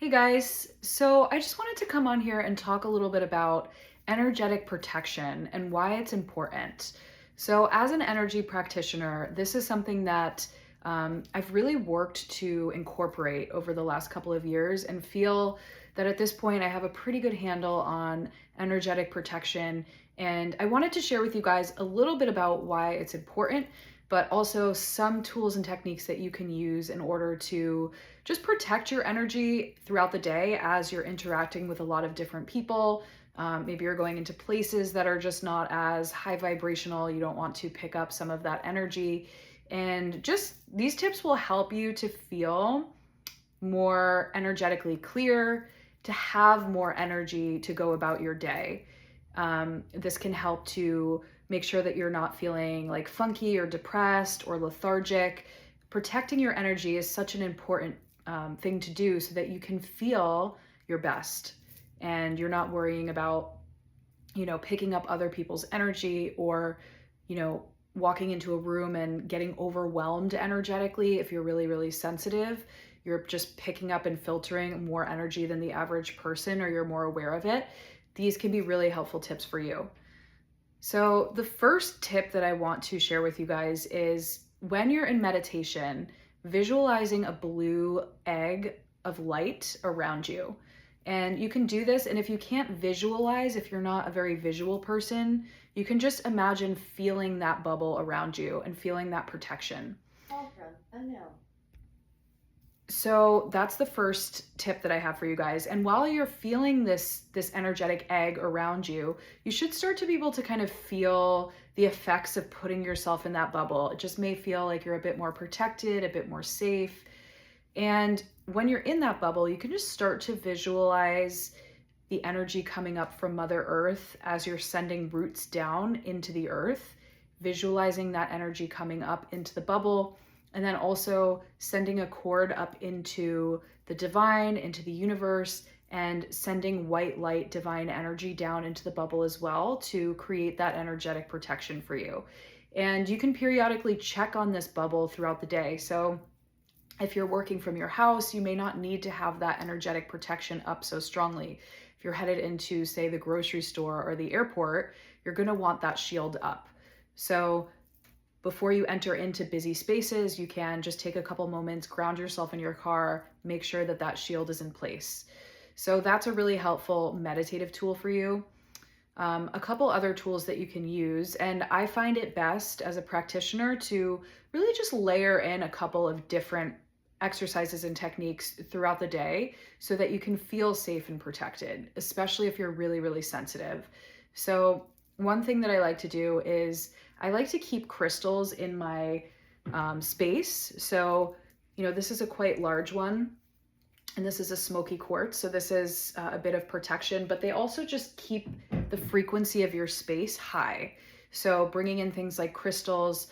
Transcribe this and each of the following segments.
Hey guys, so I just wanted to come on here and talk a little bit about energetic protection and why it's important. So, as an energy practitioner, this is something that I've really worked to incorporate over the last couple of years and feel that at this point I have a pretty good handle on energetic protection. And I wanted to share with you guys a little bit about why it's important, but also some tools and techniques that you can use in order to just protect your energy throughout the day as you're interacting with a lot of different people. Maybe you're going into places that are just not as high vibrational. You don't want to pick up some of that energy. And just these tips will help you to feel more energetically clear, to have more energy to go about your day. This can help to make sure that you're not feeling like funky or depressed or lethargic. Protecting your energy is such an important thing to do so that you can feel your best and you're not worrying about, picking up other people's energy or, walking into a room and getting overwhelmed energetically. If you're really, really sensitive, you're just picking up and filtering more energy than the average person, or you're more aware of it. These can be really helpful tips for you. So, the first tip that I want to share with you guys is when you're in meditation, visualizing a blue egg of light around you. And you can do this, and if you can't visualize, if you're not a very visual person, you can just imagine feeling that bubble around you and feeling that protection. Okay, I know. So that's the first tip that I have for you guys. And while you're feeling this energetic egg around you, you should start to be able to kind of feel the effects of putting yourself in that bubble. It just may feel like you're a bit more protected, a bit more safe. And when you're in that bubble, you can just start to visualize the energy coming up from Mother Earth as you're sending roots down into the earth, visualizing that energy coming up into the bubble, and then also sending a cord up into the divine, into the universe, and sending white light, divine energy down into the bubble as well to create that energetic protection for you. And you can periodically check on this bubble throughout the day. So if you're working from your house, you may not need to have that energetic protection up so strongly. If you're headed into, say, the grocery store or the airport, you're going to want that shield up. So before you enter into busy spaces, you can just take a couple moments, ground yourself in your car, make sure that that shield is in place. So that's a really helpful meditative tool for you. A couple other tools that you can use, and I find it best as a practitioner to really just layer in a couple of different exercises and techniques throughout the day so that you can feel safe and protected, especially if you're really, really sensitive. So one thing that I like to do is I like to keep crystals in my space. So, this is a quite large one, and this is a smoky quartz. So this is a bit of protection, but they also just keep the frequency of your space high. So bringing in things like crystals,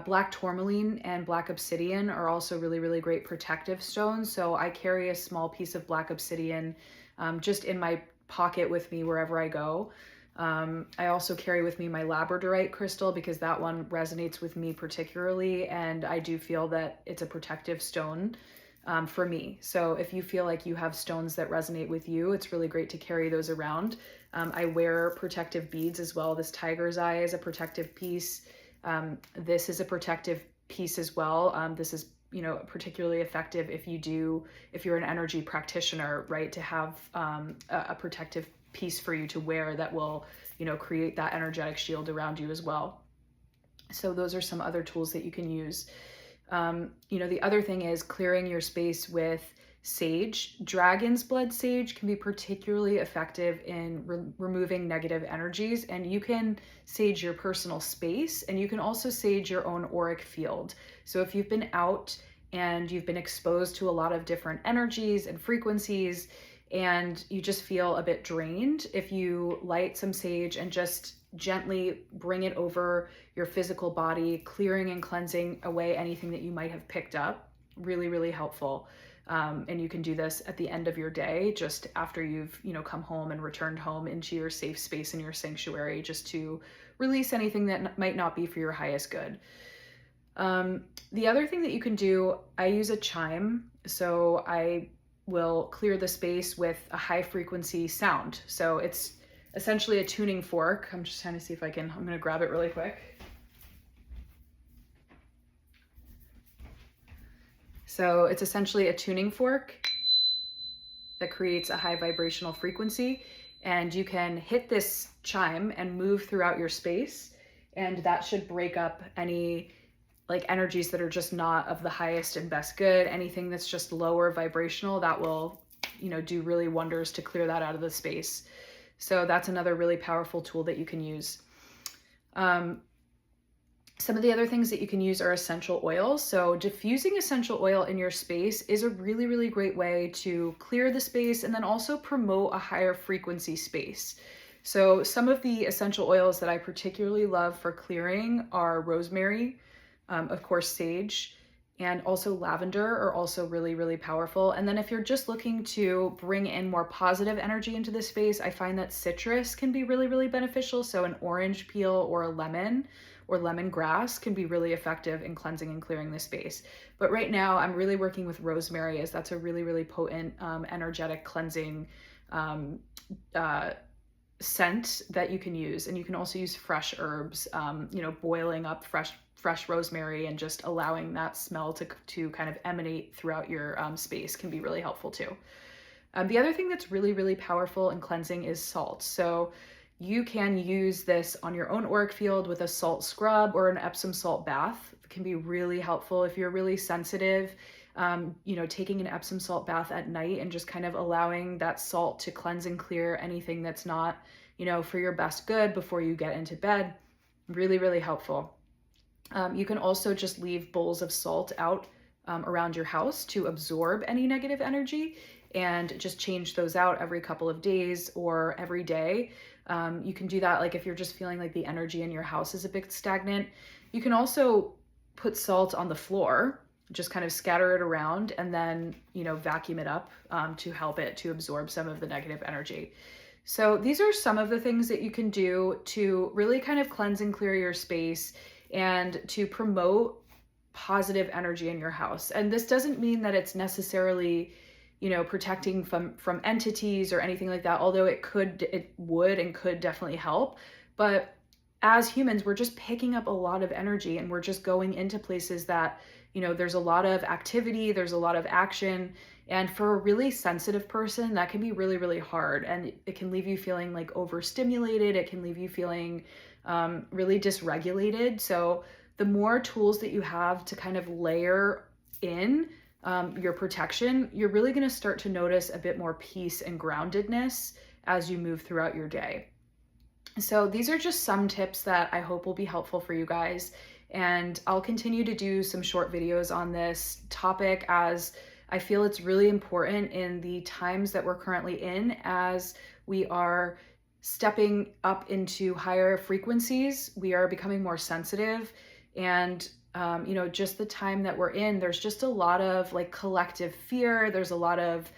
black tourmaline and black obsidian are also really, really great protective stones. So I carry a small piece of black obsidian just in my pocket with me wherever I go. I also carry with me my labradorite crystal because that one resonates with me particularly, and I do feel that it's a protective stone for me. So if you feel like you have stones that resonate with you, it's really great to carry those around. I wear protective beads as well. This tiger's eye is a protective piece. This is a protective piece as well. This is particularly effective if you're an energy practitioner, right? To have a protective piece for you to wear that will, create that energetic shield around you as well. So those are some other tools that you can use. The other thing is clearing your space with sage. Dragon's blood sage can be particularly effective in removing negative energies, and you can sage your personal space, and you can also sage your own auric field. So if you've been out and you've been exposed to a lot of different energies and frequencies, and you just feel a bit drained, if you light some sage and just gently bring it over your physical body, clearing and cleansing away anything that you might have picked up, really, really helpful. And you can do this at the end of your day, just after you've, come home and returned home into your safe space and your sanctuary, just to release anything that might not be for your highest good. The other thing that you can do, I use a chime. So I will clear the space with a high frequency sound. So it's essentially a tuning fork. I'm just trying to see if I'm going to grab it really quick. So it's essentially a tuning fork that creates a high vibrational frequency, and you can hit this chime and move throughout your space, and that should break up any like energies that are just not of the highest and best good. Anything that's just lower vibrational, that will, you know, do really wonders to clear that out of the space. So that's another really powerful tool that you can use. Some of the other things that you can use are essential oils. So diffusing essential oil in your space is a really, really great way to clear the space and then also promote a higher frequency space. So some of the essential oils that I particularly love for clearing are rosemary, of course, sage, and also lavender are also really, really powerful. And then if you're just looking to bring in more positive energy into the space, I find that citrus can be really, really beneficial. So an orange peel or a lemon or lemongrass can be really effective in cleansing and clearing the space. But right now I'm really working with rosemary, as that's a really, really potent energetic cleansing scent that you can use. And you can also use fresh herbs, you know, boiling up fresh rosemary and just allowing that smell to kind of emanate throughout your space can be really helpful too. The other thing that's really, really powerful in cleansing is salt. So you can use this on your own auric field with a salt scrub or an Epsom salt bath. It can be really helpful if you're really sensitive. You know, taking an Epsom salt bath at night and just kind of allowing that salt to cleanse and clear anything that's not, you know, for your best good before you get into bed. Really, really helpful. You can also just leave bowls of salt out around your house to absorb any negative energy, and just change those out every couple of days or every day. You can do that like if you're just feeling like the energy in your house is a bit stagnant. You can also put salt on the floor, just kind of scatter it around, and then, you know, vacuum it up to help it to absorb some of the negative energy. So these are some of the things that you can do to really kind of cleanse and clear your space and to promote positive energy in your house. And this doesn't mean that it's necessarily, you know, protecting from entities or anything like that, although it would and could definitely help. But as humans, we're just picking up a lot of energy, and we're just going into places that, you know, there's a lot of activity, there's a lot of action. And for a really sensitive person, that can be really, really hard. And it can leave you feeling like overstimulated. It can leave you feeling really dysregulated. So the more tools that you have to kind of layer in your protection, you're really going to start to notice a bit more peace and groundedness as you move throughout your day. So these are just some tips that I hope will be helpful for you guys. And I'll continue to do some short videos on this topic, as I feel it's really important in the times that we're currently in, as we are stepping up into higher frequencies. We are becoming more sensitive, and you know, just the time that we're in, there's just a lot of like collective fear. There's a lot of,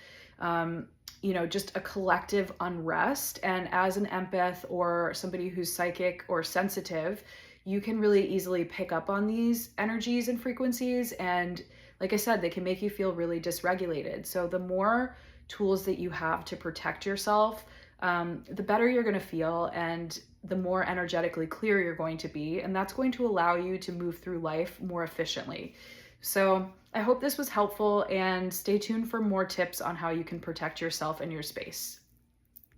you know, just a collective unrest. And as an empath or somebody who's psychic or sensitive, you can really easily pick up on these energies and frequencies. And like I said, they can make you feel really dysregulated. So the more tools that you have to protect yourself, the better you're going to feel, and the more energetically clear you're going to be. And that's going to allow you to move through life more efficiently. So I hope this was helpful, and stay tuned for more tips on how you can protect yourself and your space.